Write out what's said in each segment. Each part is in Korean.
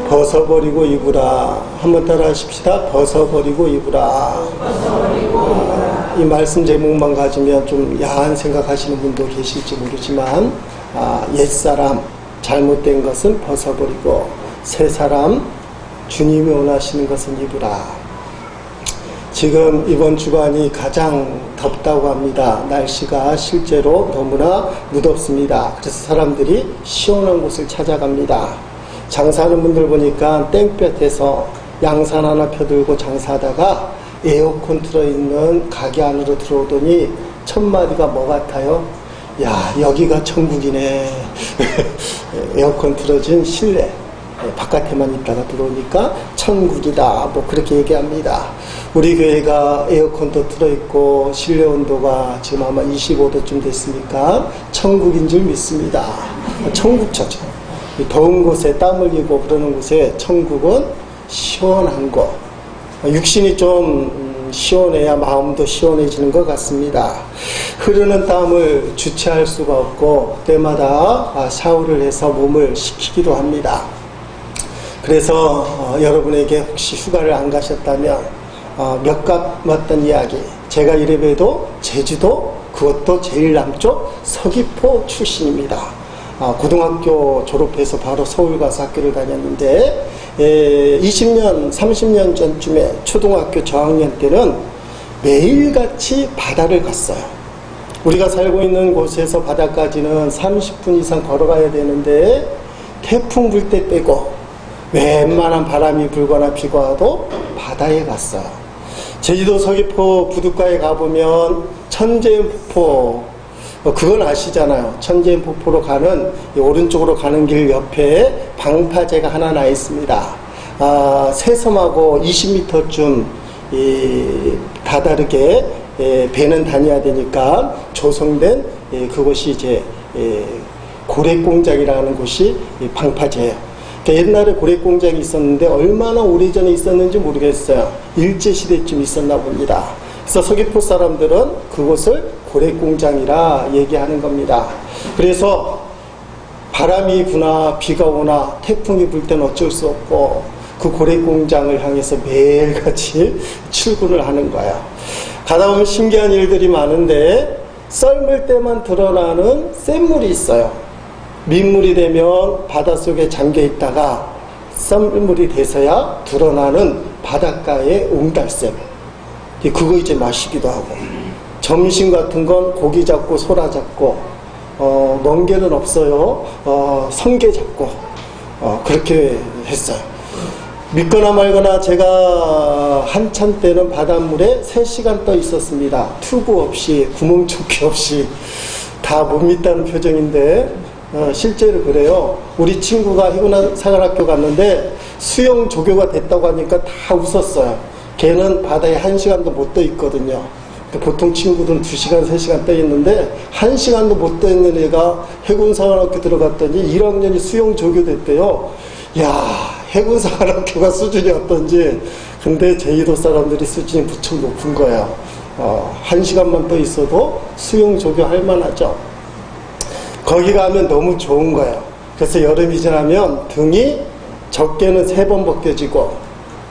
벗어버리고 입으라. 한번 따라 하십시다. 벗어버리고 입으라. 이 말씀 제목만 가지면 좀 야한 생각하시는 분도 계실지 모르지만 옛사람 잘못된 것은 벗어버리고 새사람 주님이 원하시는 것은 입으라. 지금 이번 주간이 가장 덥다고 합니다. 날씨가 실제로 너무나 무덥습니다. 그래서 사람들이 시원한 곳을 찾아갑니다. 장사하는 분들 보니까 땡볕에서 양산 하나 펴들고 장사하다가 에어컨 틀어있는 가게 안으로 들어오더니 첫 마디가 뭐 같아요? 야, 여기가 천국이네. 에어컨 틀어진 실내 바깥에만 있다가 들어오니까 천국이다, 뭐 그렇게 얘기합니다. 우리 교회가 에어컨도 틀어있고 실내 온도가 지금 아마 25도쯤 됐으니까 천국인 줄 믿습니다. 천국처죠. 더운 곳에 땀 흘리고 그러는 곳에 천국은 시원한 곳. 육신이 좀 시원해야 마음도 시원해지는 것 같습니다. 흐르는 땀을 주체할 수가 없고 때마다 샤워를 해서 몸을 식히기도 합니다. 그래서 여러분에게 혹시 휴가를 안 가셨다면 몇갑 맞던 이야기, 제가 이래봬도 제주도, 그것도 제일 남쪽 서귀포 출신입니다. 고등학교 졸업해서 바로 서울 가서 학교를 다녔는데 20년, 30년 전쯤에 초등학교 저학년 때는 매일같이 바다를 갔어요. 우리가 살고 있는 곳에서 바다까지는 30분 이상 걸어가야 되는데 태풍 불 때 빼고 웬만한 바람이 불거나 비가 와도 바다에 갔어요. 제주도 서귀포 부둣가에 가보면 천재폭포, 그건 아시잖아요. 천재폭포로 가는 오른쪽으로 가는 길 옆에 방파제가 하나 나 있습니다. 새섬하고 20m쯤 다다르게 배는 다녀야 되니까 조성된 그곳이 이제 고래공장이라는 곳이 방파제예요. 그러니까 옛날에 고래공장이 있었는데 얼마나 오래전에 있었는지 모르겠어요. 일제시대쯤 있었나 봅니다. 그래서 서귀포 사람들은 그곳을 고래공장이라 얘기하는 겁니다. 그래서 바람이 부나 비가 오나 태풍이 불 때는 어쩔 수 없고 그 고래공장을 향해서 매일같이 출근을 하는 거예요. 가다 보면 신기한 일들이 많은데 썰물 때만 드러나는 샘물이 있어요. 민물이 되면 바닷속에 잠겨 있다가 썰물이 돼서야 드러나는 바닷가의 옹달샘. 그거 이제 마시기도 하고, 점심 같은 건 고기 잡고 소라 잡고, 멍게는 없어요. 성게 잡고, 그렇게 했어요. 믿거나 말거나 제가 한참 때는 바닷물에 3시간 떠 있었습니다. 튜브 없이, 구멍조끼 없이. 다 못 믿다는 표정인데 실제로 그래요. 우리 친구가 해군사관학교 갔는데 수영 조교가 됐다고 하니까 다 웃었어요. 걔는 바다에 1시간도 못 떠 있거든요. 보통 친구들은 2시간, 3시간 떠 있는데 1시간도 못 떠 있는 애가 해군사관학교 들어갔더니 1학년이 수영 조교 됐대요. 야, 해군사관학교가 수준이 어떤지. 근데 제주도 사람들이 수준이 무척 높은 거예요. 1시간만 떠 있어도 수영 조교 할 만하죠. 거기 가면 너무 좋은 거예요. 그래서 여름이 지나면 등이 적게는 3번 벗겨지고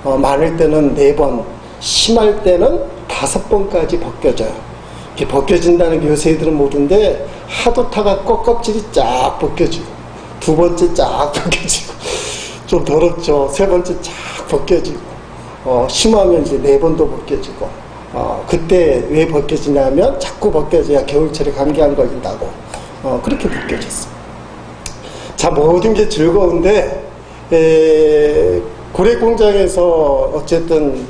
많을 때는 4번, 심할 때는 5번까지 벗겨져요. 이렇게 벗겨진다는 게 요새 애들은 모르는데 하도 타가 껍질이 쫙 벗겨지고 2번째 쫙 벗겨지고 좀 더럽죠. 3번째 쫙 벗겨지고 심하면 이제 4번도 벗겨지고 그때 왜 벗겨지냐면 자꾸 벗겨져야 겨울철에 감기 안 걸린다고 그렇게 벗겨졌어요. 자, 모든 게 즐거운데 고래공장에서 어쨌든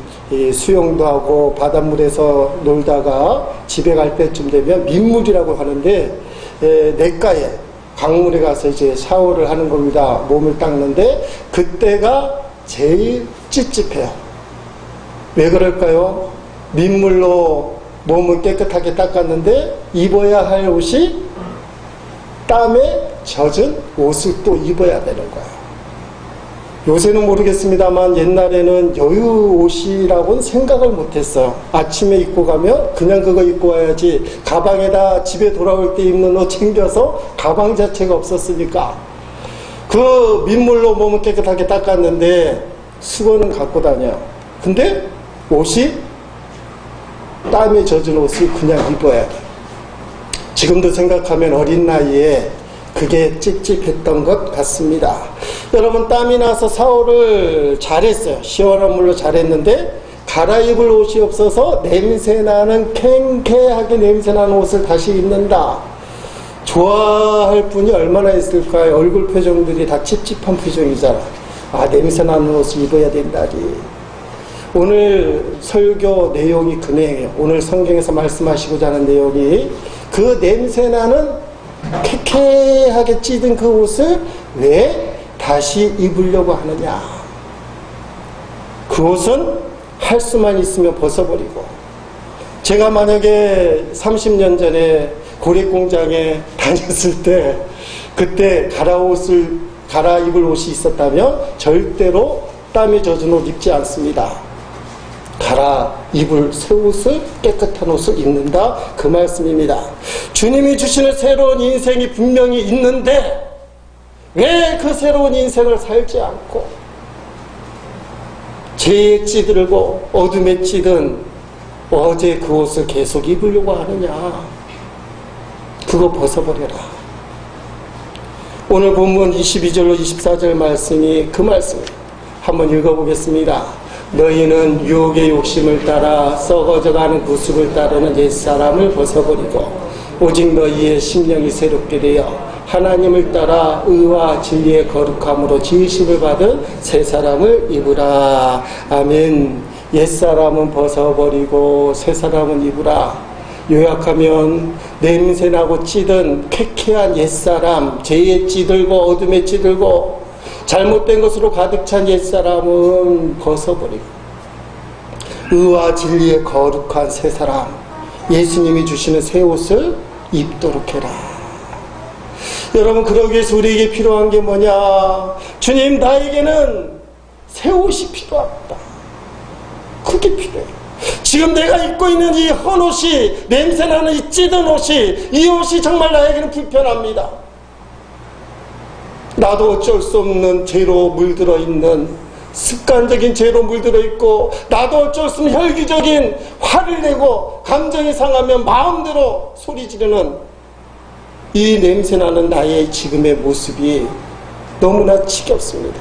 수영도 하고 바닷물에서 놀다가 집에 갈 때쯤 되면 민물이라고 하는데 냇가에 강물에 가서 이제 샤워를 하는 겁니다. 몸을 닦는데 그때가 제일 찝찝해요. 왜 그럴까요? 민물로 몸을 깨끗하게 닦았는데 입어야 할 옷이 땀에 젖은 옷을 또 입어야 되는 거예요. 요새는 모르겠습니다만 옛날에는 여유 옷이라고는 생각을 못했어요. 아침에 입고 가면 그냥 그거 입고 와야지, 가방에다 집에 돌아올 때 입는 옷 챙겨서 가방 자체가 없었으니까. 그 민물로 몸을 깨끗하게 닦았는데 수건은 갖고 다녀. 근데 옷이 땀에 젖은 옷을 그냥 입어야 돼. 지금도 생각하면 어린 나이에 그게 찝찝했던 것 같습니다. 여러분, 땀이 나서 샤워를 잘했어요. 시원한 물로 잘했는데 갈아입을 옷이 없어서 냄새나는, 캥쾌하게 냄새나는 옷을 다시 입는다. 좋아할 분이 얼마나 있을까요? 얼굴 표정들이 다 찝찝한 표정이잖아. 아, 냄새나는 옷을 입어야 된다니. 오늘 설교 내용이 그 내용이에요. 오늘 성경에서 말씀하시고자 하는 내용이 그 냄새나는 쾌쾌하게 찌든 그 옷을 왜 다시 입으려고 하느냐. 그 옷은 할 수만 있으면 벗어버리고. 제가 만약에 30년 전에 고래공장에 다녔을 때 그때 갈아입을 옷이 있었다면 절대로 땀에 젖은 옷 입지 않습니다. 갈아입을 새 옷을, 깨끗한 옷을 입는다, 그 말씀입니다. 주님이 주시는 새로운 인생이 분명히 있는데 왜 그 새로운 인생을 살지 않고 죄에 찌들고 어둠에 찌든 어제 그 옷을 계속 입으려고 하느냐. 그거 벗어버려라. 오늘 본문 22절로 24절 말씀이 그 말씀이에요. 한번 읽어보겠습니다. 너희는 유혹의 욕심을 따라 썩어져가는 구습을 따르는 옛사람을 벗어버리고 오직 너희의 심령이 새롭게 되어 하나님을 따라 의와 진리의 거룩함으로 지으심을 받은 새 사람을 입으라. 아멘. 옛사람은 벗어버리고 새 사람은 입으라. 요약하면 냄새나고 찌든 쾌쾌한 옛사람, 죄에 찌들고 어둠에 찌들고 잘못된 것으로 가득 찬 옛사람은 벗어버리고 의와 진리의 거룩한 새 사람, 예수님이 주시는 새 옷을 입도록 해라. 여러분, 그러기 위해서 우리에게 필요한 게 뭐냐? 주님, 나에게는 새 옷이 필요합니다. 그게 필요해요. 지금 내가 입고 있는 이 헌옷이, 냄새나는 이 찌든 옷이, 이 옷이 정말 나에게는 불편합니다. 나도 어쩔 수 없는 죄로 물들어 있는, 습관적인 죄로 물들어 있고, 나도 어쩔 수 없는 혈기적인 화를 내고 감정이 상하면 마음대로 소리 지르는 이 냄새나는 나의 지금의 모습이 너무나 지겹습니다.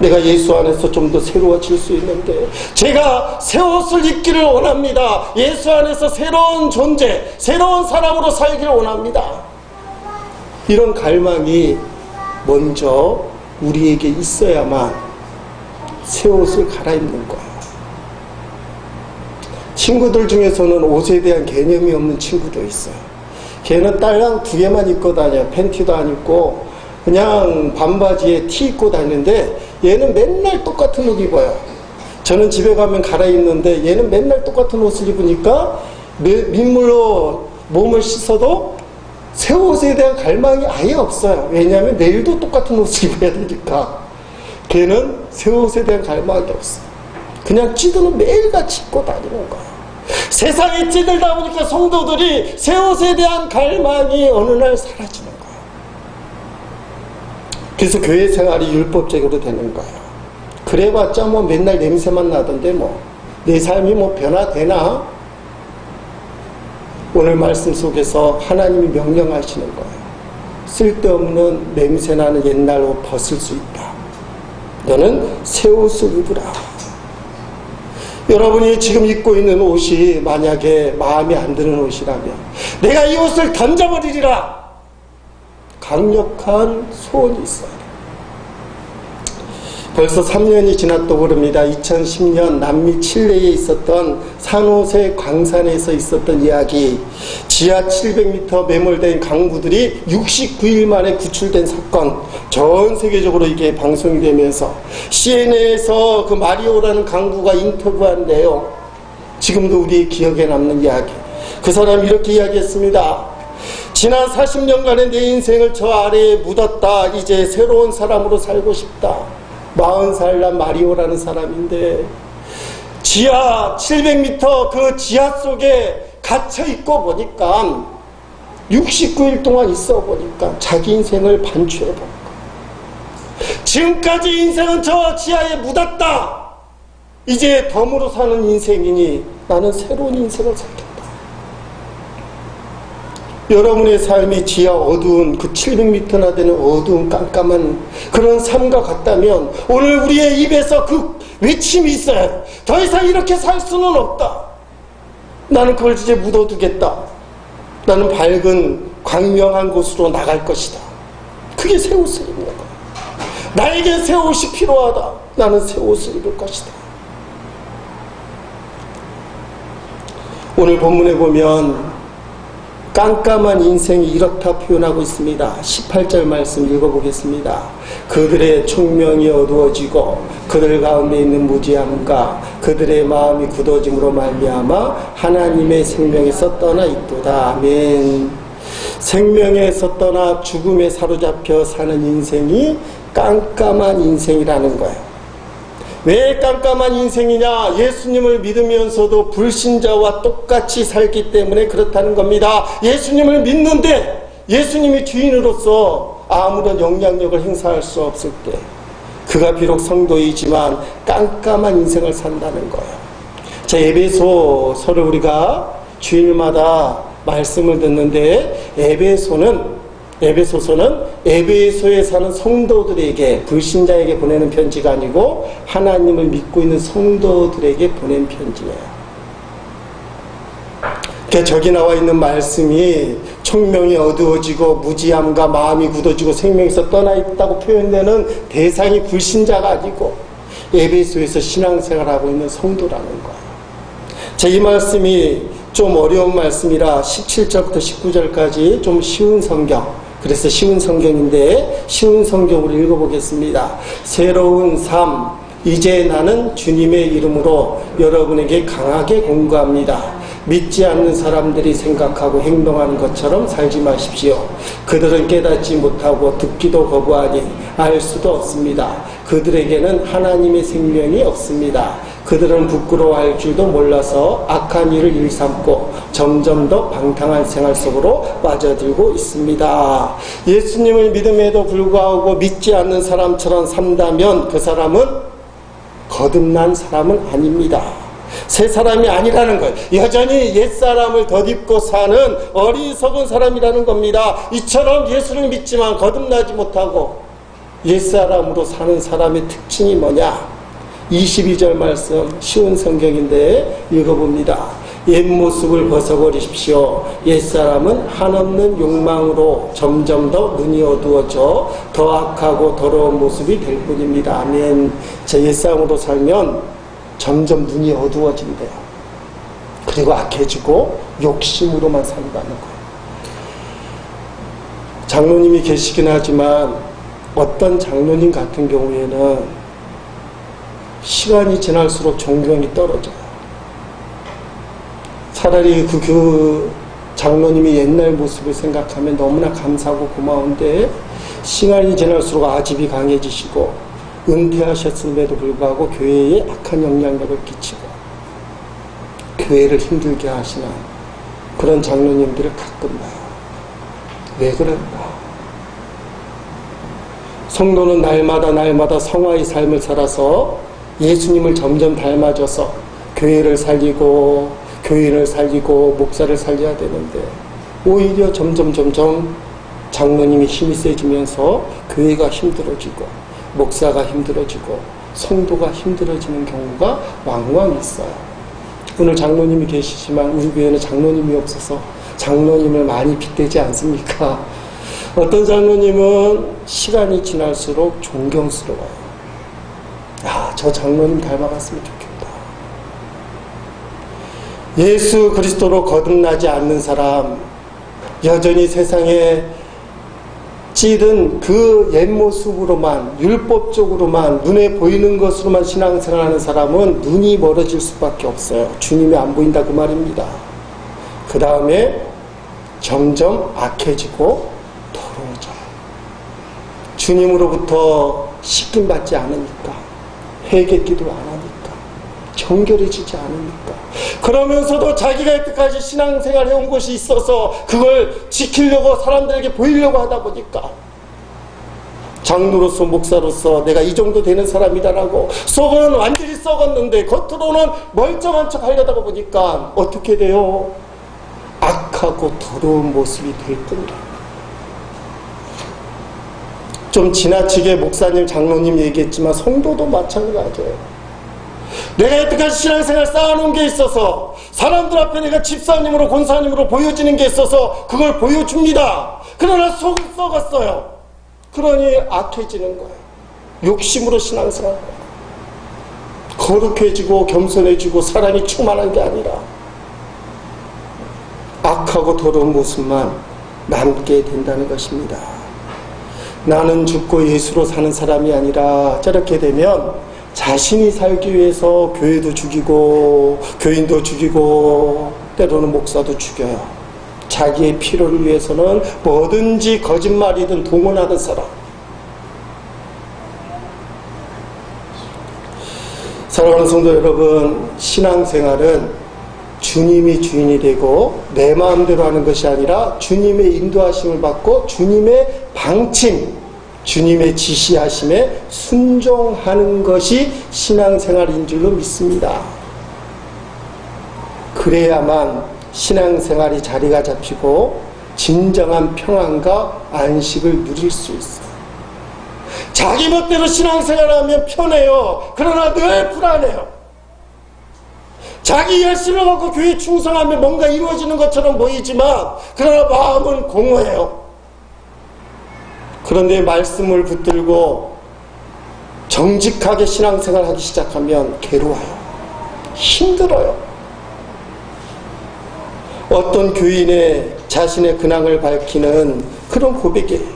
내가 예수 안에서 좀 더 새로워질 수 있는데 제가 새 옷을 입기를 원합니다. 예수 안에서 새로운 존재, 새로운 사람으로 살기를 원합니다. 이런 갈망이 먼저 우리에게 있어야만 새 옷을 갈아입는 거예요. 친구들 중에서는 옷에 대한 개념이 없는 친구도 있어요. 걔는 딸랑 2개만 입고 다녀요. 팬티도 안 입고 그냥 반바지에 티 입고 다니는데 얘는 맨날 똑같은 옷 입어요. 저는 집에 가면 갈아입는데 얘는 맨날 똑같은 옷을 입으니까 민물로 몸을 씻어도 새 옷에 대한 갈망이 아예 없어요. 왜냐하면 내일도 똑같은 옷을 입어야 되니까. 걔는 새 옷에 대한 갈망이 없어요. 그냥 찌드는 매일같이 입고 다니는 거예요. 세상에 찌들다 보니까 성도들이 새 옷에 대한 갈망이 어느 날 사라지는 거예요. 그래서 교회 생활이 율법적으로 되는 거예요. 그래봤자 뭐 맨날 냄새만 나던데 뭐 내 삶이 뭐 변화되나? 오늘 말씀 속에서 하나님이 명령하시는 거예요. 쓸데없는 냄새나는 옛날 옷 벗을 수 있다. 너는 새 옷을 입으라. 여러분이 지금 입고 있는 옷이 만약에 마음에 안 드는 옷이라면 내가 이 옷을 던져버리리라. 강력한 소원이 있어요. 벌써 3년이 지났다고 그럽니다. 2010년 남미 칠레에 있었던 산호세 광산에서 있었던 이야기. 지하 700m 매몰된 강구들이 69일 만에 구출된 사건. 전 세계적으로 이게 방송이 되면서 CNN에서 그 마리오라는 강구가 인터뷰한 내용, 지금도 우리 기억에 남는 이야기. 그 사람이 이렇게 이야기했습니다. 지난 40년간의 내 인생을 저 아래에 묻었다. 이제 새로운 사람으로 살고 싶다. 40살 난 마리오라는 사람인데 지하 700m 그 지하 속에 갇혀있고 보니까 69일 동안 있어 보니까 자기 인생을 반추해본 거예요. 지금까지 인생은 저 지하에 묻었다. 이제 덤으로 사는 인생이니 나는 새로운 인생을 살겠다. 여러분의 삶이 지하 어두운 그 700m나 되는 어두운 깜깜한 그런 삶과 같다면 오늘 우리의 입에서 그 외침이 있어요. 더 이상 이렇게 살 수는 없다. 나는 그걸 이제 묻어두겠다. 나는 밝은 광명한 곳으로 나갈 것이다. 그게 새 옷을 입는 거야. 나에게 새 옷이 필요하다. 나는 새 옷을 입을 것이다. 오늘 본문에 보면 깜깜한 인생이 이렇다 표현하고 있습니다. 18절 말씀 읽어보겠습니다. 그들의 총명이 어두워지고 그들 가운데 있는 무지함과 그들의 마음이 굳어짐으로 말미암아 하나님의 생명에서 떠나 있도다. 아멘. 생명에서 떠나 죽음에 사로잡혀 사는 인생이 깜깜한 인생이라는 거예요. 왜 깜깜한 인생이냐? 예수님을 믿으면서도 불신자와 똑같이 살기 때문에 그렇다는 겁니다. 예수님을 믿는데 예수님이 주인으로서 아무런 영향력을 행사할 수 없을 때 그가 비록 성도이지만 깜깜한 인생을 산다는 거예요. 자, 에베소서를 우리가 주일마다 말씀을 듣는데 에베소서는 에베소에 사는 성도들에게, 불신자에게 보내는 편지가 아니고 하나님을 믿고 있는 성도들에게 보낸 편지예요. 그러니까 저기 나와 있는 말씀이 총명이 어두워지고 무지함과 마음이 굳어지고 생명에서 떠나 있다고 표현되는 대상이 불신자가 아니고 에베소에서 신앙생활하고 있는 성도라는 거예요. 자, 이 말씀이 좀 어려운 말씀이라 17절부터 19절까지 좀 쉬운 성경, 그래서 쉬운 성경인데 쉬운 성경으로 읽어보겠습니다. 새로운 삶, 이제 나는 주님의 이름으로 여러분에게 강하게 공고합니다. 믿지 않는 사람들이 생각하고 행동하는 것처럼 살지 마십시오. 그들은 깨닫지 못하고 듣기도 거부하니 알 수도 없습니다. 그들에게는 하나님의 생명이 없습니다. 그들은 부끄러워할 줄도 몰라서 악한 일을 일삼고 점점 더 방탕한 생활 속으로 빠져들고 있습니다. 예수님을 믿음에도 불구하고 믿지 않는 사람처럼 산다면 그 사람은 거듭난 사람은 아닙니다. 새 사람이 아니라는 거예요. 여전히 옛사람을 덧입고 사는 어리석은 사람이라는 겁니다. 이처럼 예수를 믿지만 거듭나지 못하고 옛사람으로 사는 사람의 특징이 뭐냐? 22절 말씀 쉬운 성경인데 읽어봅니다. 옛모습을 벗어버리십시오. 옛사람은 한없는 욕망으로 점점 더 눈이 어두워져 더 악하고 더러운 모습이 될 뿐입니다. 아멘. 제 옛사람으로 살면 점점 눈이 어두워진대요. 그리고 악해지고 욕심으로만 산다는 거예요. 장로님이 계시긴 하지만 어떤 장로님 같은 경우에는 시간이 지날수록 존경이 떨어져요. 차라리 그 장로님이 옛날 모습을 생각하면 너무나 감사하고 고마운데 시간이 지날수록 아집이 강해지시고 은퇴하셨음에도 불구하고 교회에 악한 영향력을 끼치고 교회를 힘들게 하시는 그런 장로님들을 가끔 봐요. 왜 그럴까? 성도는 날마다 성화의 삶을 살아서 예수님을 점점 닮아져서 교회를 살리고 교인을 살리고 목사를 살려야 되는데 오히려 점점 장로님이 힘이 세지면서 교회가 힘들어지고 목사가 힘들어지고 성도가 힘들어지는 경우가 왕왕 있어요. 오늘 장로님이 계시지만 우리 교회는 장로님이 없어서 장로님을 많이 빗대지 않습니까? 어떤 장로님은 시간이 지날수록 존경스러워요. 저 장로님 닮아갔으면 좋겠다. 예수 그리스도로 거듭나지 않는 사람, 여전히 세상에 찌든 그 옛모습으로만, 율법적으로만, 눈에 보이는 것으로만 신앙생활하는 사람은 눈이 멀어질 수밖에 없어요. 주님이 안 보인다 그 말입니다. 그 다음에 점점 악해지고 더러워져요. 주님으로부터 씻김받지 않으니까, 회개기도를 안 하니까, 정결해지지 않으니까, 그러면서도 자기가 여태까지 신앙생활 해온 것이 있어서 그걸 지키려고 사람들에게 보이려고 하다 보니까 장로로서 목사로서 내가 이 정도 되는 사람이다라고 속은 완전히 썩었는데 겉으로는 멀쩡한 척 하려다가 보니까 어떻게 돼요? 악하고 더러운 모습이 될 뿐이다. 좀 지나치게 목사님, 장로님 얘기했지만 성도도 마찬가지예요. 내가 여태까지 신앙생활 쌓아놓은 게 있어서 사람들 앞에 내가 집사님으로 권사님으로 보여지는 게 있어서 그걸 보여줍니다. 그러나 속은 썩었어요. 그러니 악해지는 거예요. 욕심으로 신앙생활 거룩해지고 겸손해지고 사랑이 충만한 게 아니라 악하고 더러운 모습만 남게 된다는 것입니다. 나는 죽고 예수로 사는 사람이 아니라 저렇게 되면 자신이 살기 위해서 교회도 죽이고 교인도 죽이고 때로는 목사도 죽여요. 자기의 필요를 위해서는 뭐든지 거짓말이든 동원하는 사람. 사랑하는 성도 여러분, 신앙생활은 주님이 주인이 되고 내 마음대로 하는 것이 아니라 주님의 인도하심을 받고 주님의 방침, 주님의 지시하심에 순종하는 것이 신앙생활인 줄로 믿습니다. 그래야만 신앙생활이 자리가 잡히고 진정한 평안과 안식을 누릴 수 있어요. 자기 멋대로 신앙생활하면 편해요. 그러나 늘 불안해요. 자기 열심을 갖고 교회 충성하면 뭔가 이루어지는 것처럼 보이지만 그러나 마음은 공허해요. 그런데 말씀을 붙들고 정직하게 신앙생활하기 시작하면 괴로워요. 힘들어요. 어떤 교인의 자신의 근황을 밝히는 그런 고백이에요.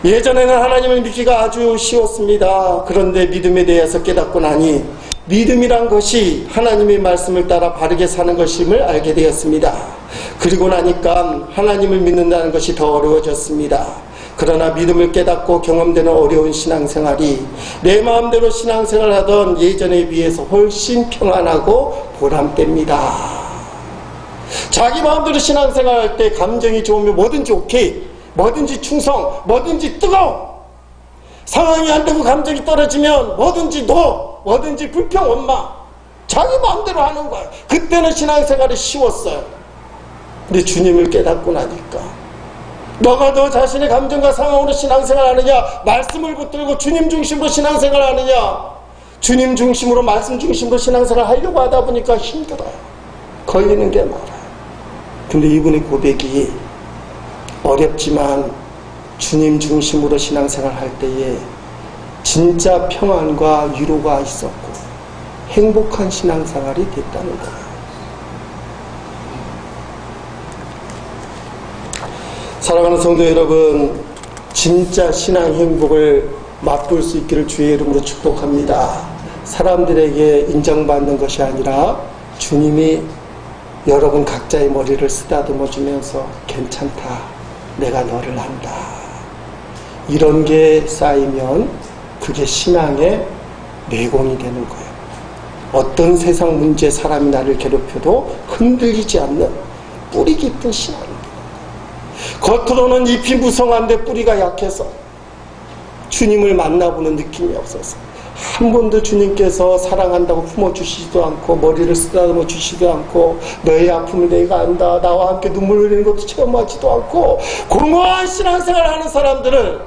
예전에는 하나님을 믿기가 아주 쉬웠습니다. 그런데 믿음에 대해서 깨닫고 나니 믿음이란 것이 하나님의 말씀을 따라 바르게 사는 것임을 알게 되었습니다. 그리고 나니까 하나님을 믿는다는 것이 더 어려워졌습니다. 그러나 믿음을 깨닫고 경험되는 어려운 신앙생활이 내 마음대로 신앙생활을 하던 예전에 비해서 훨씬 평안하고 보람됩니다. 자기 마음대로 신앙생활할 때 감정이 좋으면 뭐든지 오케이, 뭐든지 충성, 뭐든지 뜨거워. 상황이 안 되고 감정이 떨어지면 뭐든지 노, 뭐든지 불평, 원망. 자기 마음대로 하는 거예요. 그때는 신앙생활이 쉬웠어요. 근데 주님을 깨닫고 나니까 너가 너 자신의 감정과 상황으로 신앙생활 하느냐, 말씀을 붙들고 주님 중심으로 신앙생활 하느냐, 주님 중심으로 말씀 중심으로 신앙생활 하려고 하다 보니까 힘들어요. 걸리는 게 많아요. 근데 이분의 고백이 어렵지만 주님 중심으로 신앙생활 할 때에 진짜 평안과 위로가 있었고 행복한 신앙생활이 됐다는 거예요. 사랑하는 성도 여러분, 진짜 신앙 행복을 맛볼 수 있기를 주의 이름으로 축복합니다. 사람들에게 인정받는 것이 아니라 주님이 여러분 각자의 머리를 쓰다듬어 주면서 괜찮다, 내가 너를 안다, 이런 게 쌓이면 그게 신앙의 내공이 되는 거예요. 어떤 세상 문제 사람이 나를 괴롭혀도 흔들리지 않는 뿌리 깊은 신앙입니다. 겉으로는 잎이 무성한데 뿌리가 약해서 주님을 만나보는 느낌이 없어서 한 번도 주님께서 사랑한다고 품어주시지도 않고 머리를 쓰다듬어 주시지도 않고 너의 아픔을 내가 안다, 나와 함께 눈물 흘리는 것도 체험하지도 않고 공허한 신앙생활을 하는 사람들은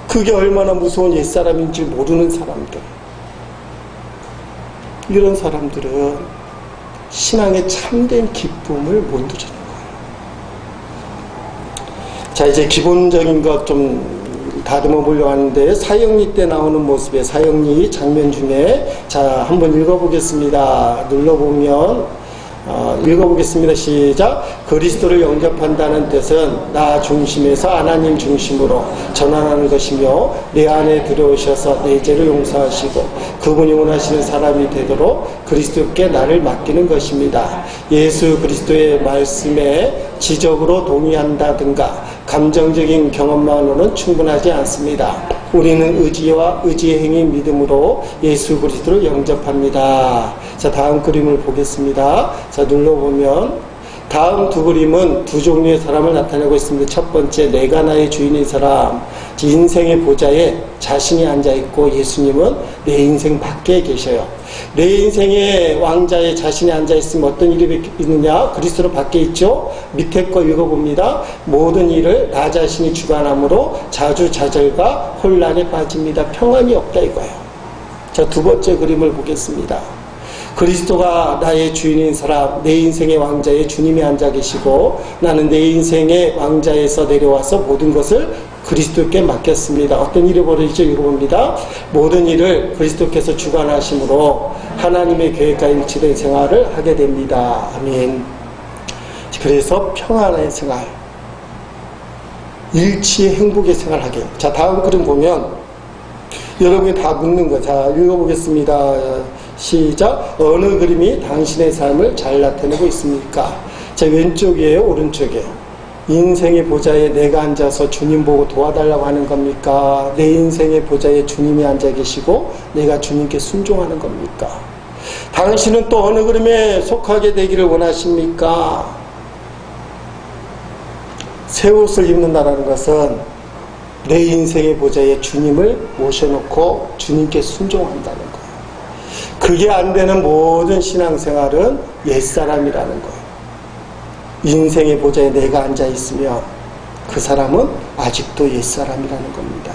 그게 얼마나 무서운 옛사람인지 모르는 사람들, 이런 사람들은 신앙의 참된 기쁨을 못 누리는 거예요. 자, 이제 기본적인 것 좀 다듬어 보려고 하는데, 사형리 때 나오는 모습의 사형리 장면 중에, 자, 한번 읽어보겠습니다. 눌러보면 읽어보겠습니다. 시작. 그리스도를 영접한다는 뜻은 나 중심에서 하나님 중심으로 전환하는 것이며, 내 안에 들어오셔서 내 죄를 용서하시고 그분이 원하시는 사람이 되도록 그리스도께 나를 맡기는 것입니다. 예수 그리스도의 말씀에 지적으로 동의한다든가 감정적인 경험만으로는 충분하지 않습니다. 우리는 의지와 의지의 행위 믿음으로 예수 그리스도를 영접합니다. 자, 다음 그림을 보겠습니다. 자, 눌러보면 다음 두 그림은 두 종류의 사람을 나타내고 있습니다. 첫 번째, 내가 나의 주인인 사람, 인생의 보좌에 자신이 앉아있고 예수님은 내 인생 밖에 계셔요. 내 인생의 왕자에 자신이 앉아있으면 어떤 일이 있느냐? 그리스도는 밖에 있죠. 밑에 거 읽어봅니다. 모든 일을 나 자신이 주관함으로 자주자절과 혼란에 빠집니다. 평안이 없다 이거예요. 자, 두 번째 그림을 보겠습니다. 그리스도가 나의 주인인 사람, 내 인생의 왕자에 주님이 앉아 계시고 나는 내 인생의 왕자에서 내려와서 모든 것을 그리스도께 맡겼습니다. 어떤 일이 벌어지죠? 읽어봅니다. 모든 일을 그리스도께서 주관하심으로 하나님의 계획과 일치된 생활을 하게 됩니다. 아멘. 그래서 평안의 생활, 일치의 행복의 생활을 하게. 자, 다음 그림 보면 여러분이 다 묻는 거. 자, 읽어보겠습니다. 시작. 어느 그림이 당신의 삶을 잘 나타내고 있습니까? 자, 왼쪽이에요? 오른쪽이에요? 인생의 보좌에 내가 앉아서 주님 보고 도와달라고 하는 겁니까? 내 인생의 보좌에 주님이 앉아 계시고 내가 주님께 순종하는 겁니까? 당신은 또 어느 그림에 속하게 되기를 원하십니까? 새 옷을 입는다는 것은 내 인생의 보좌에 주님을 모셔놓고 주님께 순종한다는 거예요. 그게 안 되는 모든 신앙생활은 옛사람이라는 거예요. 인생의 보좌에 내가 앉아있으면 그 사람은 아직도 옛사람이라는 겁니다.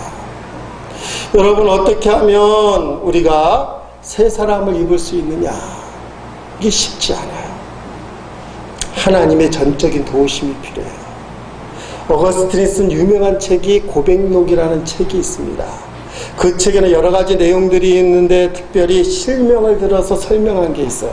여러분, 어떻게 하면 우리가 새 사람을 입을 수 있느냐? 이게 쉽지 않아요. 하나님의 전적인 도우심이 필요해요. 어거스틴이 쓴 유명한 책이 고백록이라는 책이 있습니다. 그 책에는 여러 가지 내용들이 있는데 특별히 실명을 들어서 설명한 게 있어요.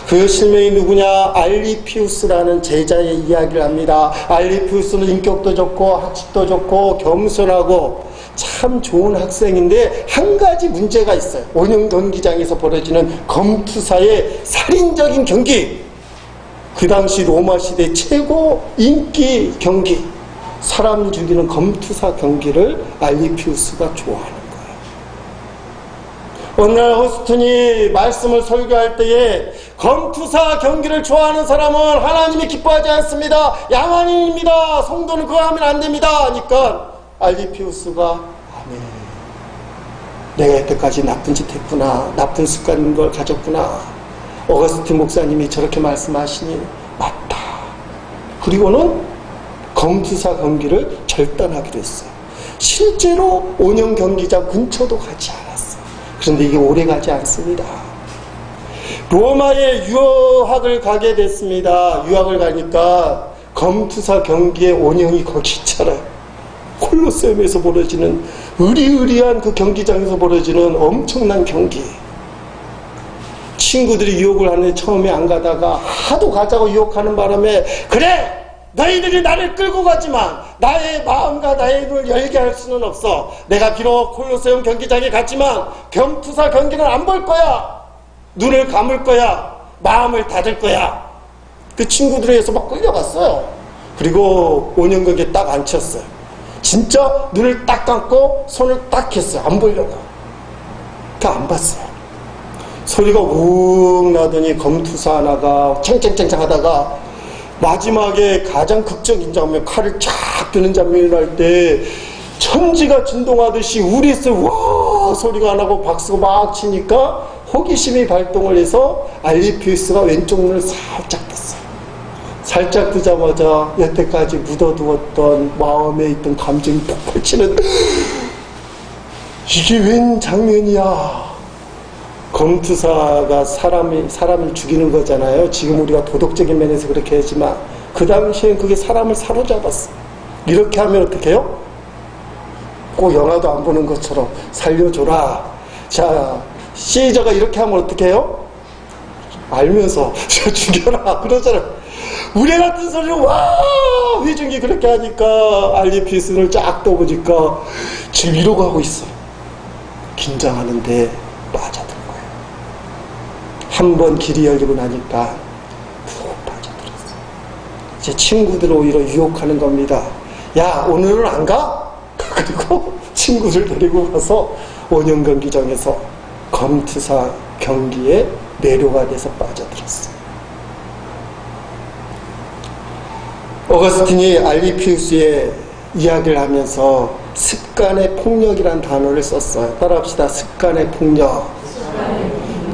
그 실명이 누구냐? 알리피우스라는 제자의 이야기를 합니다. 알리피우스는 인격도 좋고 학식도 좋고 겸손하고 참 좋은 학생인데 한 가지 문제가 있어요. 원형 경기장에서 벌어지는 검투사의 살인적인 경기. 그 당시 로마 시대 최고 인기 경기, 사람 죽이는 검투사 경기를 알리피우스가 좋아하는 어느 날 허스튼이 말씀을 설교할 때에 검투사 경기를 좋아하는 사람은 하나님이 기뻐하지 않습니다. 양환인입니다. 성도는 그거 하면 안 됩니다. 하니까 알리피우스가 아멘, 내가 여태까지 나쁜 짓 했구나, 나쁜 습관인 걸 가졌구나, 어거스틴 목사님이 저렇게 말씀하시니 맞다. 그리고는 검투사 경기를 절단하기로 했어요. 실제로 원형 경기장 근처도 가지 않았어요. 그런데 이게 오래 가지 않습니다. 로마에 유학을 가게 됐습니다. 유학을 가니까 검투사 경기의 원형이 거기 있잖아요. 콜로세움에서 벌어지는 으리으리한 그 경기장에서 벌어지는 엄청난 경기. 친구들이 유혹을 하는데 처음에 안 가다가 하도 가자고 유혹하는 바람에 그래! 너희들이 나를 끌고 가지만 나의 마음과 나의 눈을 열게 할 수는 없어. 내가 비록 콜로세움 경기장에 갔지만 검투사 경기는 안 볼 거야. 눈을 감을 거야. 마음을 닫을 거야. 그 친구들에 의해서 막 끌려갔어요. 그리고 원형경기에 딱 앉혔어요. 진짜 눈을 딱 감고 손을 딱 했어요. 안 보려고. 다 안 봤어요. 소리가 웅 나더니 검투사 하나가 챙챙챙챙 하다가 마지막에 가장 극적인 장면, 칼을 쫙 드는 장면이 날 때 천지가 진동하듯이 우리스 와 소리가 나고 박수가 막 치니까 호기심이 발동을 해서 알리피우스가 왼쪽 눈을 살짝 떴어요. 살짝 뜨자마자 여태까지 묻어두었던 마음에 있던 감정이 폭발치는 이게 웬 장면이야. 검투사가 사람을 죽이는 거잖아요. 지금 우리가 도덕적인 면에서 그렇게 하지만 그 당시엔 그게 사람을 사로잡았어. 이렇게 하면 어떻게 해요? 꼭 영화도 안 보는 것처럼 살려줘라. 자, 시저가 이렇게 하면 어떻게 해요? 알면서 죽여라 그러잖아요. 우리 같은 소리를 와 회중이 그렇게 하니까 알리피우스를 쫙 떠보니까 지금 이러고 하고 있어. 긴장하는데 빠져들어. 한번 길이 열리고 나니까 푹 빠져들었어. 제 친구들 오히려 유혹하는 겁니다. 야, 오늘은 안 가? 그리고 친구들 데리고 가서 원형 경기장에서 검투사 경기에 매료가 돼서 빠져들었어. 어거스틴이 알리피우스의 이야기를 하면서 습관의 폭력이란 단어를 썼어요. 따라합시다. 습관의 폭력.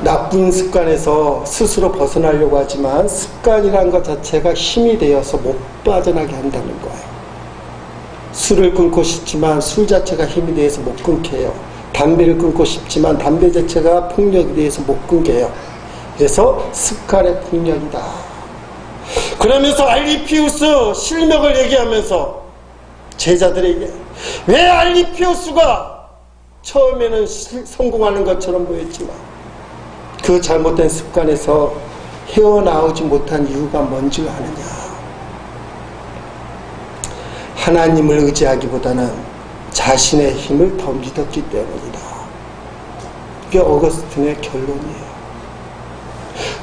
나쁜 습관에서 스스로 벗어나려고 하지만 습관이란 것 자체가 힘이 되어서 못 빠져나게 한다는 거예요. 술을 끊고 싶지만 술 자체가 힘이 되어서 못 끊게 해요. 담배를 끊고 싶지만 담배 자체가 폭력이 되어서 못 끊게 해요. 그래서 습관의 폭력이다. 그러면서 알리피우스 실명을 얘기하면서 제자들에게 왜 알리피우스가 처음에는 성공하는 것처럼 보였지만 그 잘못된 습관에서 헤어나오지 못한 이유가 뭔지 아느냐. 하나님을 의지하기보다는 자신의 힘을 더 믿었기 때문이다. 이게 어거스틴의 결론이에요.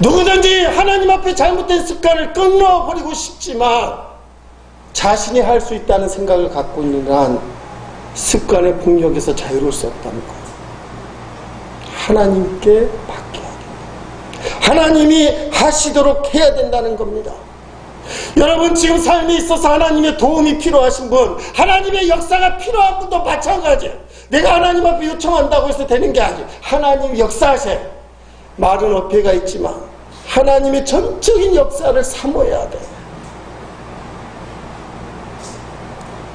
누구든지 하나님 앞에 잘못된 습관을 끊어버리고 싶지만 자신이 할 수 있다는 생각을 갖고 있는 한 습관의 폭력에서 자유로울 수 없다는 거예요. 하나님께 맡겨야 된다. 하나님이 하시도록 해야 된다는 겁니다. 여러분 지금 삶에 있어서 하나님의 도움이 필요하신 분, 하나님의 역사가 필요한 분도 마찬가지예요. 내가 하나님 앞에 요청한다고 해서 되는 게 아니에요. 하나님 역사하세요. 말은 어폐가 있지만 하나님의 전적인 역사를 사모해야 돼요.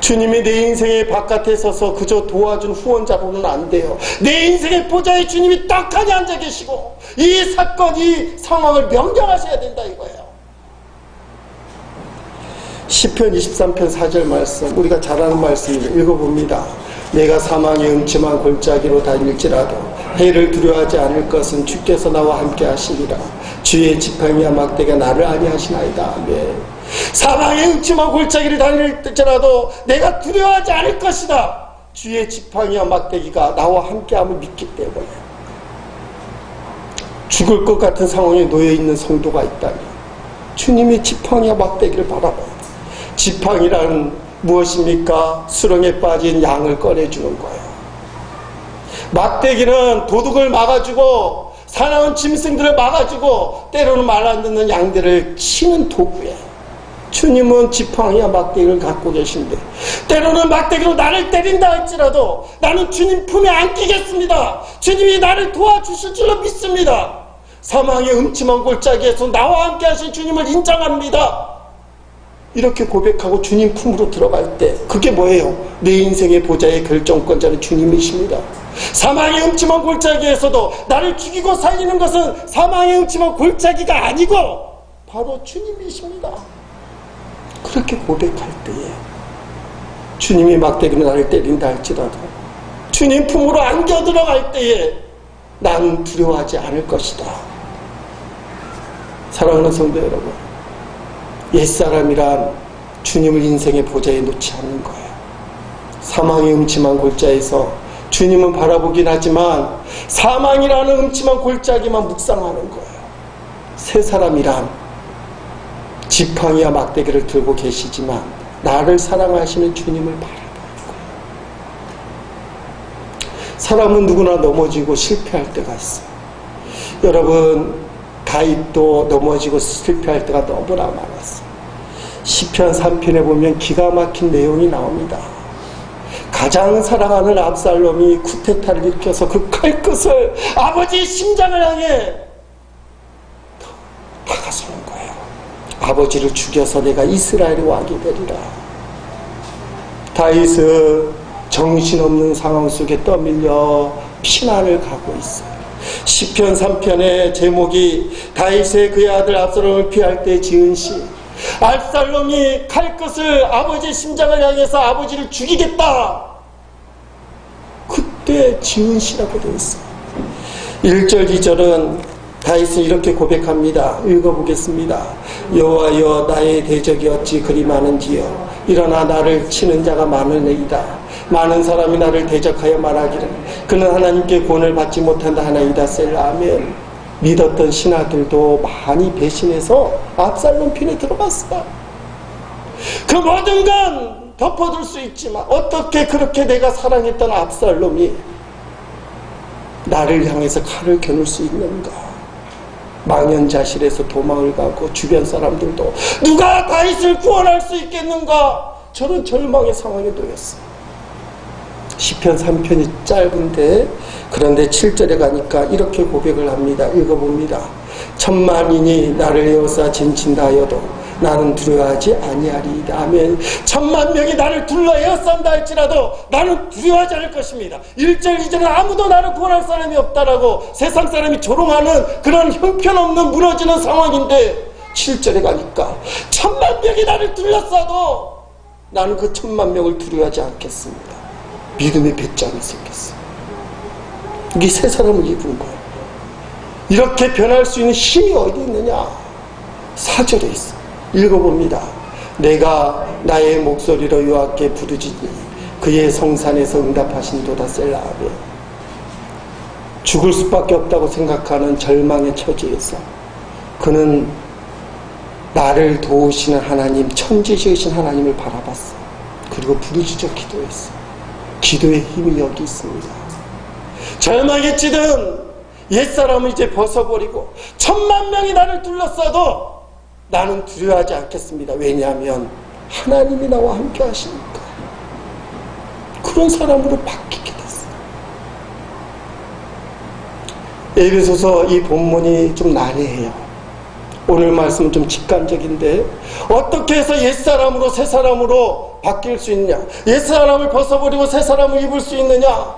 주님이 내 인생의 바깥에 서서 그저 도와준 후원자로는 안 돼요. 내 인생의 보좌에 주님이 떡하니 앉아 계시고 이 사건, 이 상황을 명령하셔야 된다 이거예요. 시편 23편 4절 말씀, 우리가 잘 아는 말씀입니다. 읽어봅니다. 내가 사망의 음침한 골짜기로 다닐지라도 해를 두려워하지 않을 것은 주께서 나와 함께 하시리라. 주의 지팡이와 막대가 나를 안위하시나이다. 아멘. 사망의 음침한 골짜기를 다닐지라도 내가 두려워하지 않을 것이다. 주의 지팡이와 막대기가 나와 함께함을 믿기 때문에. 죽을 것 같은 상황에 놓여있는 성도가 있다면 주님의 지팡이와 막대기를 바라봐요. 지팡이란 무엇입니까? 수렁에 빠진 양을 꺼내주는 거예요. 막대기는 도둑을 막아주고 사나운 짐승들을 막아주고 때로는 말 안 듣는 양들을 치는 도구예요. 주님은 지팡이와 막대기를 갖고 계신데 때로는 막대기로 나를 때린다 할지라도 나는 주님 품에 안기겠습니다. 주님이 나를 도와주실 줄로 믿습니다. 사망의 음침한 골짜기에서 나와 함께 하신 주님을 인정합니다. 이렇게 고백하고 주님 품으로 들어갈 때 그게 뭐예요? 내 인생의 보좌의 결정권자는 주님이십니다. 사망의 음침한 골짜기에서도 나를 죽이고 살리는 것은 사망의 음침한 골짜기가 아니고 바로 주님이십니다. 그렇게 고백할 때에 주님이 막대기로 나를 때린다 할지라도 주님 품으로 안겨 들어갈 때에 난 두려워하지 않을 것이다. 사랑하는 성도 여러분, 옛사람이란 주님을 인생의 보좌에 놓지 않는 거예요. 사망의 음침한 골짜기에서 주님은 바라보긴 하지만 사망이라는 음침한 골짜기만 묵상하는 거예요. 새 사람이란 지팡이와 막대기를 들고 계시지만 나를 사랑하시는 주님을 바라보는 거예요. 사람은 누구나 넘어지고 실패할 때가 있어요. 여러분, 다윗도 넘어지고 실패할 때가 너무나 많았어요. 시편 3편에 보면 기가 막힌 내용이 나옵니다. 가장 사랑하는 압살롬이 쿠데타를 일으켜서 그 칼끝을 아버지의 심장을 향해 다가서는 거예요. 아버지를 죽여서 내가 이스라엘에 왕이 되리라. 다윗은 정신없는 상황 속에 떠밀려 피난을 가고 있어요. 시편 3편의 제목이 다윗의 그의 아들 압살롬을 피할 때 지은 시. 압살롬이 칼끝을 아버지의 심장을 향해서 아버지를 죽이겠다. 그때 지은 시라고 되어 있어요. 1절 2절은 다윗은 이렇게 고백합니다. 읽어보겠습니다. 여호와여, 나의 대적이 어찌 그리 많은지요. 일어나 나를 치는 자가 많으니이다. 많은 사람이 나를 대적하여 말하기를 그는 하나님께 구원을 받지 못한다 하나이다. 셀라. 아멘. 믿었던 신하들도 많이 배신해서 압살롬 편에 들어갔어요. 그 모든 건 덮어둘 수 있지만 어떻게 그렇게 내가 사랑했던 압살롬이 나를 향해서 칼을 겨눌 수 있는가? 망연자실해서 도망을 가고 주변 사람들도 누가 다윗을 구원할 수 있겠는가? 저는 절망의 상황에 놓였어요. 시편 3편이 짧은데 그런데 7절에 가니까 이렇게 고백을 합니다. 읽어봅니다. 천만인이 나를 에워싸 진친다 하여도 나는 두려워하지 아니하리이다. 아멘. 천만 명이 나를 둘러 에워싼다 할지라도 나는 두려워하지 않을 것입니다. 1절 2절은 아무도 나를 구원할 사람이 없다라고 세상 사람이 조롱하는 그런 형편없는 무너지는 상황인데 7절에 가니까 천만 명이 나를 둘러싸도 나는 그 천만 명을 두려워하지 않겠습니다. 믿음의 배짱이 생겼어요. 이게 새 사람을 입은 거예요. 이렇게 변할 수 있는 힘이 어디 있느냐? 4절에 있어. 읽어봅니다. 내가 나의 목소리로 여호와께 부르짖니 그의 성산에서 응답하신도다. 셀라하며 죽을 수밖에 없다고 생각하는 절망의 처지에서 그는 나를 도우시는 하나님, 천지시신 하나님을 바라봤어. 그리고 부르짖어 기도했어. 기도의 힘이 여기 있습니다. 절망에 찌든 옛사람을 이제 벗어버리고 천만 명이 나를 둘러싸도 나는 두려워하지 않겠습니다. 왜냐하면 하나님이 나와 함께 하시니까. 그런 사람으로 바뀌게 됐어요. 에베소서 이 본문이 좀 난해해요. 오늘 말씀은 좀 직관적인데 어떻게 해서 옛사람으로 새사람으로 바뀔 수 있냐? 옛사람을 벗어버리고 새사람을 입을 수 있느냐?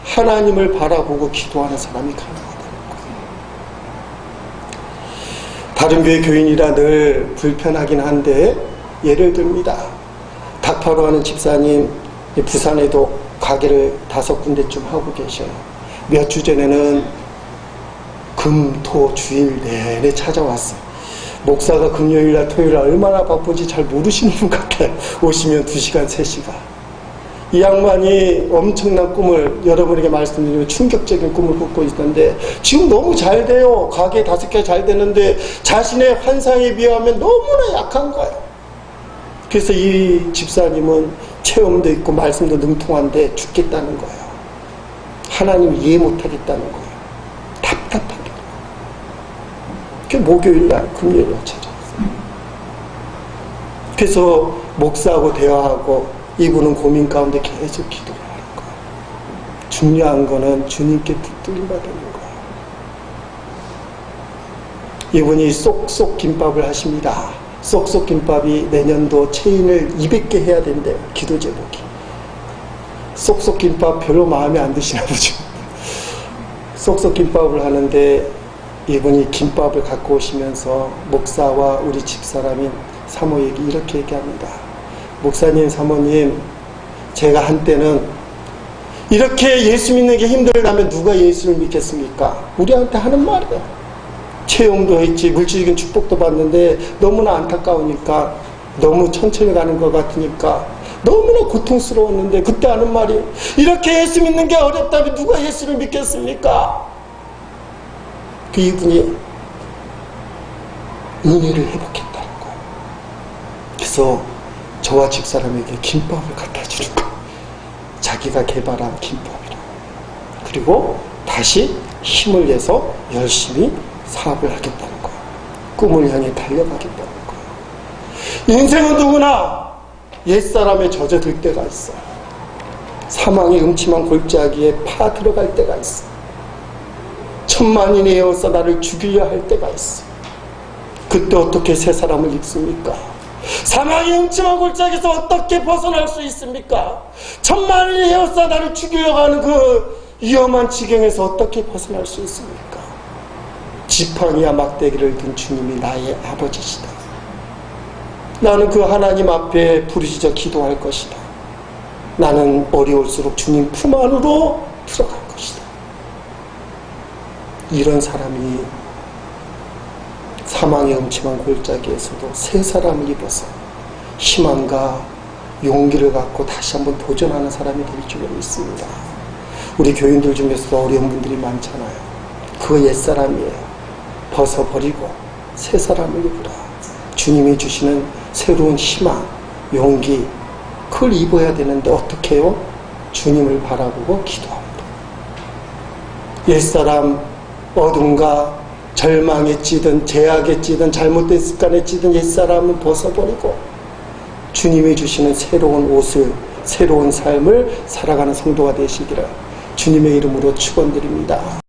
하나님을 바라보고 기도하는 사람이 가능하다는 거예요. 다른 교회 교인이라 늘 불편하긴 한데 예를 듭니다. 닭파로 하는 집사님 부산에도 가게를 5군데쯤 하고 계셔요. 몇 주 전에는 금, 토, 주일 내내 찾아왔어요. 목사가 금요일날 토요일날 얼마나 바쁜지 잘 모르시는 분 같아요. 오시면 2시간 3시간. 이 양반이 엄청난 꿈을 여러분에게 말씀드리면 충격적인 꿈을 꾸고 있던데 지금 너무 잘 돼요. 가게 5개 잘 되는데 자신의 환상에 비하면 너무나 약한 거예요. 그래서 이 집사님은 체험도 있고 말씀도 능통한데 죽겠다는 거예요. 하나님 이해 못하겠다는 거예요. 답답하게. 그 목요일날 금요일날 찾아왔어요. 그래서 목사하고 대화하고 이분은 고민 가운데 계속 기도를 하는 거예요. 중요한 거는 주님께 붙들림 받는 거예요. 이분이 쏙쏙 김밥을 하십니다. 쏙쏙 김밥이 내년도 체인을 200개 해야 된대요. 기도 제목이. 쏙쏙 김밥 별로 마음에 안 드시나 보죠. 쏙쏙 김밥을 하는데 이분이 김밥을 갖고 오시면서 목사와 우리 집사람인 사모에게 이렇게 얘기합니다. 목사님, 사모님, 제가 한때는 이렇게 예수 믿는 게 힘들다면 누가 예수를 믿겠습니까? 우리한테 하는 말이에요. 체험도 했지, 물질적인 축복도 받는데 너무나 안타까우니까, 너무 천천히 가는 것 같으니까 너무나 고통스러웠는데 그때 하는 말이 이렇게 예수 믿는 게 어렵다면 누가 예수를 믿겠습니까? 그 이분이 은혜를 회복했다는 거예요. 그래서 저와 집사람에게 김밥을 갖다 주는 거예요. 자기가 개발한 김밥이라. 그리고 다시 힘을 내서 열심히 사업을 하겠다는 거예요. 꿈을 향해 달려가겠다는 거예요. 인생은 누구나 옛사람에 젖어들 때가 있어요. 사망의 음침한 골짜기에 파 들어갈 때가 있어요. 천만인이 에워싸 나를 죽이려 할 때가 있어요. 그때 어떻게 새 사람을 입습니까? 사망의 음침한 골짜기에서 어떻게 벗어날 수 있습니까? 천만인이 에워싸 나를 죽이려고 하는 그 위험한 지경에서 어떻게 벗어날 수 있습니까? 지팡이와 막대기를 든 주님이 나의 아버지시다. 나는 그 하나님 앞에 부르짖어 기도할 것이다. 나는 어려울수록 주님 품 안으로 들어갈 것이다. 이런 사람이 사망의 음침한 골짜기에서도 새 사람을 입어서 희망과 용기를 갖고 다시 한번 도전하는 사람이 될 줄로 믿습니다. 우리 교인들 중에서도 어려운 분들이 많잖아요. 그거 옛사람이에요. 벗어버리고 새 사람을 입으라. 주님이 주시는 새로운 희망, 용기, 그걸 입어야 되는데 어떻게 해요? 주님을 바라보고 기도합니다. 옛사람 어둠과 절망에 찌든 죄악에 찌든 잘못된 습관에 찌든 옛사람은 벗어버리고 주님이 주시는 새로운 옷을, 새로운 삶을 살아가는 성도가 되시기를 주님의 이름으로 축원드립니다.